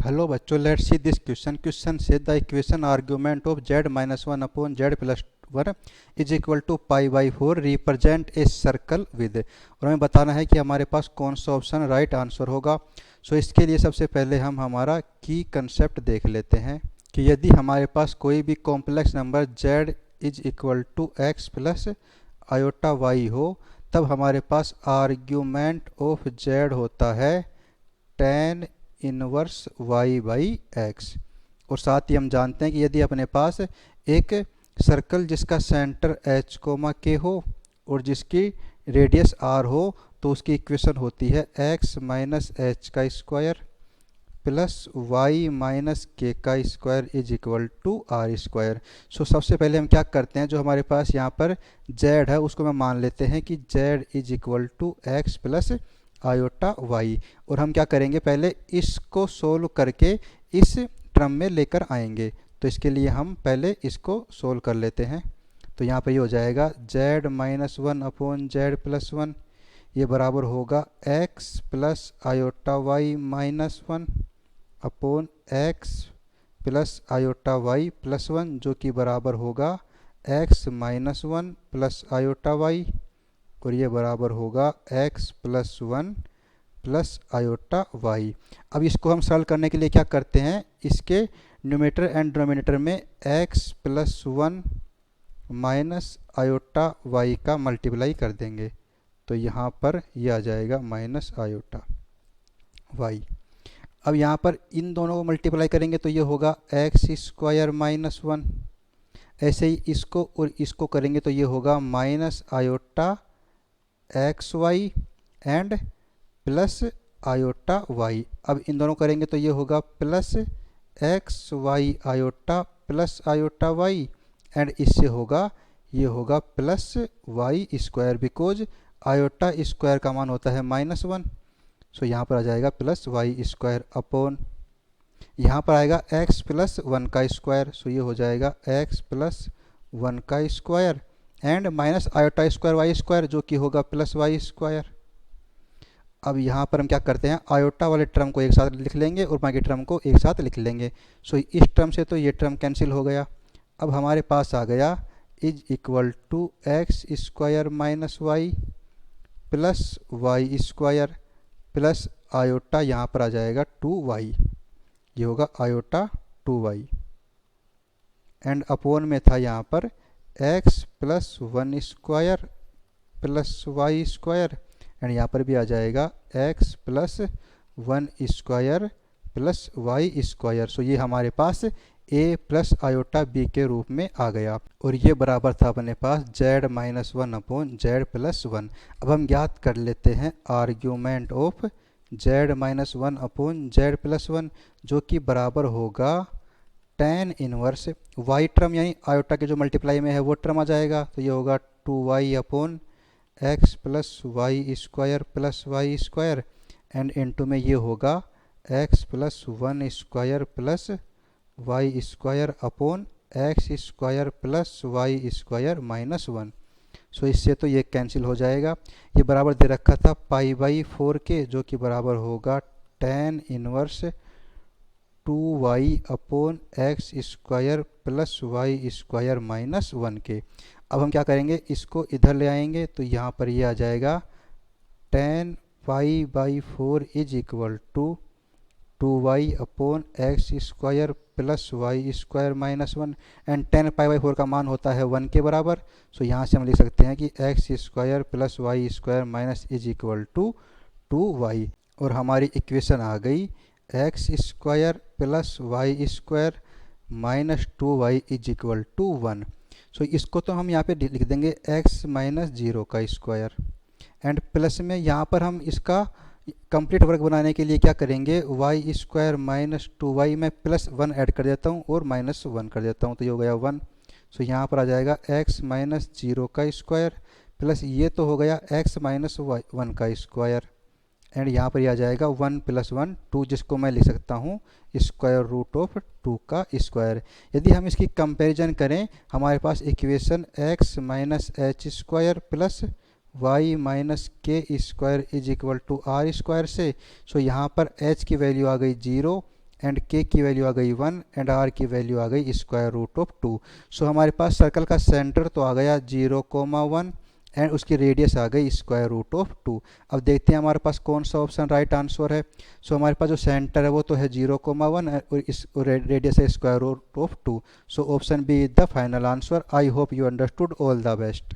Hello बच्चों, let's see this question. Question says the equation argument of z minus one upon z plus one is equal to pi by four represent a circle with. और हमें बताना है कि हमारे पास कौन सा option right answer होगा. सो इसके लिए सबसे पहले हम हमारा की कंसेप्ट देख लेते हैं कि यदि हमारे पास कोई भी complex number z is equal to x plus iota y हो, तब हमारे पास आर्ग्यूमेंट ऑफ z होता है tan inverse y by x. और साथ ही हम जानते हैं कि यदि अपने पास एक सर्कल जिसका सेंटर h कोमा के हो और जिसकी रेडियस r हो, तो उसकी इक्वेशन होती है x माइनस एच का square plus y minus k का square is equal to r square. So सबसे पहले हम क्या करते हैं, जो हमारे पास यहाँ पर z है उसको मैं मान लेते हैं कि z is equal to x plus iota y. और हम क्या करेंगे, पहले इसको सोल्व करके इस टर्म में लेकर आएंगे. तो इसके लिए हम पहले इसको सोल्व कर लेते हैं. तो यहाँ पर ये हो जाएगा z minus one upon z plus one, ये बराबर होगा x plus iota y minus one upon x plus iota y plus one, जो कि बराबर होगा x minus one plus iota y, और ये बराबर होगा x plus one plus iota y. अब इसको हम सॉल्व करने के लिए क्या करते हैं, इसके न्यूमरेटर एंड डिनोमिनेटर में x plus one minus iota y का मल्टीप्लाई कर देंगे. तो यहाँ पर ये आ जाएगा माइनस आयोटा वाई. अब यहाँ पर इन दोनों को मल्टीप्लाई करेंगे तो ये होगा एक्स स्क्वायर माइनस वन. ऐसे ही इसको और इसको करेंगे तो ये होगा minus iota x y and plus iota y. अब इन दोनों करेंगे तो ये होगा plus x y iota plus iota y and इससे होगा ये होगा plus y square, because iota square का मान होता है माइनस वन. सो यहाँ पर आ जाएगा प्लस वाई स्क्वायर अपॉन यहाँ पर आएगा एक्स प्लस वन का स्क्वायर. सो ये हो जाएगा एक्स प्लस वन का square and minus iota square y square, जो कि होगा प्लस वाई स्क्वायर. अब यहाँ पर हम क्या करते हैं, आयोटा वाले टर्म को एक साथ लिख लेंगे और बाकी टर्म को एक साथ लिख लेंगे. सो इस टर्म से तो ये टर्म कैंसिल हो गया. अब हमारे पास आ गया is equal to x square minus y plus y square plus iota, यहाँ पर आ जाएगा टू वाई, ये होगा iota two y and upon में था यहाँ पर x plus one square plus y square and यहाँ पर भी आ जाएगा x plus one square plus y square. So ये हमारे पास a प्लस आयोटा b के रूप में आ गया और ये बराबर था अपने पास z minus one upon z plus one. अब हम ज्ञात कर लेते हैं argument of z minus one upon z plus one, जो कि बराबर होगा tan इनवर्स y टर्म यानी आयोटा के जो मल्टीप्लाई में है वो टर्म आ जाएगा. तो ये होगा two y upon x plus y square plus y square and into में ये होगा x plus one square plus y square upon x square plus y square minus one. So इससे तो ये कैंसिल हो जाएगा. ये बराबर दे रखा था पाई बाई फोर के, जो कि बराबर होगा tan inverse two y upon x square plus y square minus one के. अब हम क्या करेंगे, इसको इधर ले आएंगे तो यहाँ पर ये आ जाएगा tan pi by four is equal to two y upon x square plus y square minus one and tan pi by four का मान होता है वन के बराबर. सो यहाँ से हम लिख सकते हैं कि x square plus y square minus is equal to two y. और हमारी इक्वेशन आ गई x square plus y square minus two y is equal to one. So इसको तो हम यहाँ पे लिख देंगे एक्स माइनस जीरो का स्क्वायर एंड प्लस में यहाँ पर हम इसका कंप्लीट वर्क बनाने के लिए क्या करेंगे, y square minus two y में प्लस वन ऐड कर देता हूँ और माइनस वन कर देता हूँ, तो ये हो गया वन. सो यहाँ पर आ जाएगा एक्स माइनस जीरो का स्क्वायर प्लस ये तो हो गया एक्स माइनस वन का स्क्वायर एंड यहाँ पर ये आ जाएगा वन प्लस वन टू, जिसको मैं लिख सकता हूँ स्क्वायर रूट ऑफ टू का स्क्वायर. यदि हम इसकी कंपैरिजन करें, हमारे पास equation x minus h square plus y minus k square is equal to r square से. सो यहाँ पर h की वैल्यू आ गई जीरो एंड के की वैल्यू आ गई 1 एंड आर की वैल्यू आ गई स्क्वायर रूट ऑफ 2। सो हमारे पास सर्कल का सेंटर तो आ गया 0,1 एंड उसकी रेडियस आ गई स्क्वायर रूट ऑफ 2। अब देखते हैं हमारे पास कौन सा ऑप्शन राइट आंसर है। सो हमारे पास जो सेंटर है वो तो है 0,1 और इस रेडियस है square root of 2। So option B is the final answer. I hope you understood. All the best.